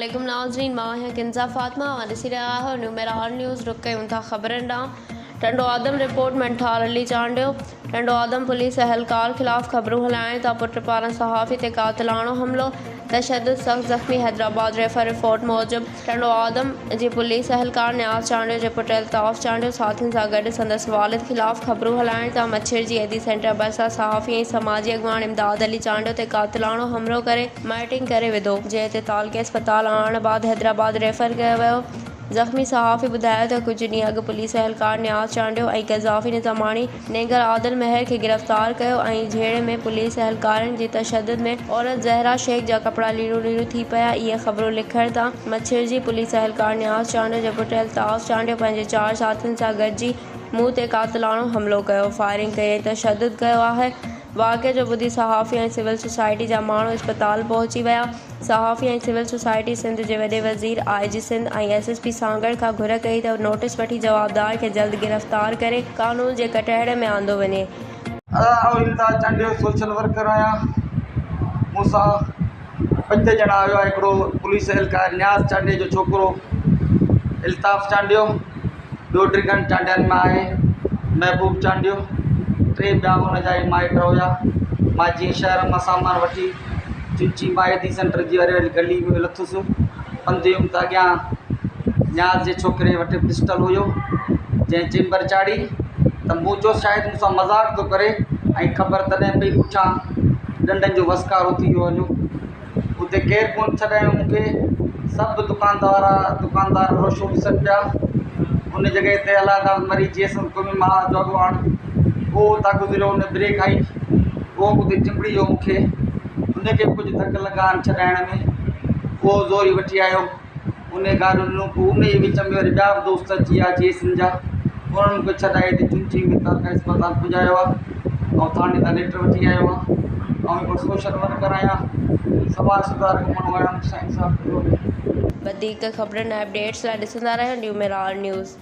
अस्सलामुअलैकुम नाज़रीन, मां है किंजा फातिमा और ॾिसी रहिया आहियो न्यूमेराल न्यूज़। रुक कयूं था ख़बरनि ॾांहुं। टंडो आदम रिपोर्ट मंठाल अली चांडियो। टंडो आदम पुलिस अहलकार ख़िलाफ़ ख़बरूं हलाइण था पुट पारां सहाफ़ी ते कातिलाणो हमलो, तशद्दुद, सख़्त ज़ख़्मी। हैदराबाद रेफर रिपोर्ट मूजिब टंडो आदम जी पुलिस अहलकार न्याज़ चांडियो जे पुट अल्ताफ़ चांडियो साथियुनि सां गॾु संदसि वालिद ख़िलाफ़ ख़बरूं हलाइण था मच्छर जी एडी सेंटर भरिसां सहाफ़ी ऐं समाजी अॻवान इमदाद अली चांडियो ते कातिलाणो हमलो करे माइटिंग करे विधो, जंहिं ते तालके अस्पताल आणण बाद हैदराबाद रेफर कयो वियो। ज़ख़्मी सहाफ़ी ॿुधायो त कुझु ॾींहं अॻु पुलिस अहलकार न्याज़ चांडियो ऐं क़ज़ाफ़ी निज़ामाणी नेगर आदिल महर खे गिरफ़्तार कयो ऐं झेड़े में पुलिस अहलकारनि जी तशद्दुद में औरत ज़हरा शेख जा कपिड़ा लीरू थी पिया। इहे ख़बरूं लिखण था मच्छर जी पुलिस अहलकार न्याज़ चांडियो जे पुट अल्ताफ़ चांडियो पंहिंजे 4 साथियुनि सां गॾिजी मुंहुं ते कातिलाणो हमलो कयो, फायरिंग कई ऐं तशद्दुद कयो आहे। वाक़े जो ॿुधी सहाफ़ी ऐं सिविल सोसाइटी जा माण्हू अस्पताल पहुची विया। सहाफ़ी ऐं सिविल सोसाइटी सिंध जे वॾे वज़ीर IG सिंध ऐं SSP सांगड़ खां घुर कई त नोटिस वठी जवाबदार खे जल्द गिरफ़्तार करे कानून जे कटहरे में आंदो वञे। चांडियो सोशल वर्कर आहियां। मूंसां 5 ॼणा आयो। हिकिड़ो पुलिस अहलकार न्याज़ चांडियो जो छोकिरो अल्ताफ़ चांडियो, ॿियो टिगन चांडियनि में आहे महबूब चांडियो, 3 ॿिया हुनजा माइट हुया। मां जीअं शहर मां सामान वठी चुंची माइदी सेंटर जी वारी गली में लथुसि, पंधु वियुमि त अॻियां न्याज़ जे छोकिरे वटि पिस्टल हुयो, जंहिं चिंबर चाढ़ी त मूं चयो शायदि मूंसां मज़ाक थो करे ऐं ख़बर तॾहिं पई पुठियां डंडनि जो वसकारो थी वियो वञो। उते केरु कोन छॾायो मूंखे, सभु दुकानदार रोशो ॾिसनि पिया। उन जॻह ते अलाह मरीज़ जेसि मां जो अॻवान उहो उतां गुज़रियो, उन ब्रेक आई, उहो उते चिंबड़ी वियो मूंखे। उनखे कुझु धक लॻा आहिनि छॾाइण में, उहो ज़ोरी वठी आयो। उन ॻाल्हि उन जे विच में वरी ॿिया बि दोस्त अची विया जेसिन जा, उन्हनि मूंखे छॾाए हिते चुंची में तालका अस्पताल पुॼायो आहे ऐं थाणे तां लेटर वठी आयो आहे। ऐं हिकिड़ो सोशल वर्कर आहियां, समाज सुधार कमु आहियां। मूंसां इंसाफ़ कयो। वधीक ख़बरनि ऐं अपडेट्स लाइ ॾिसंदा रहियो न्यूमेराल न्यूज़।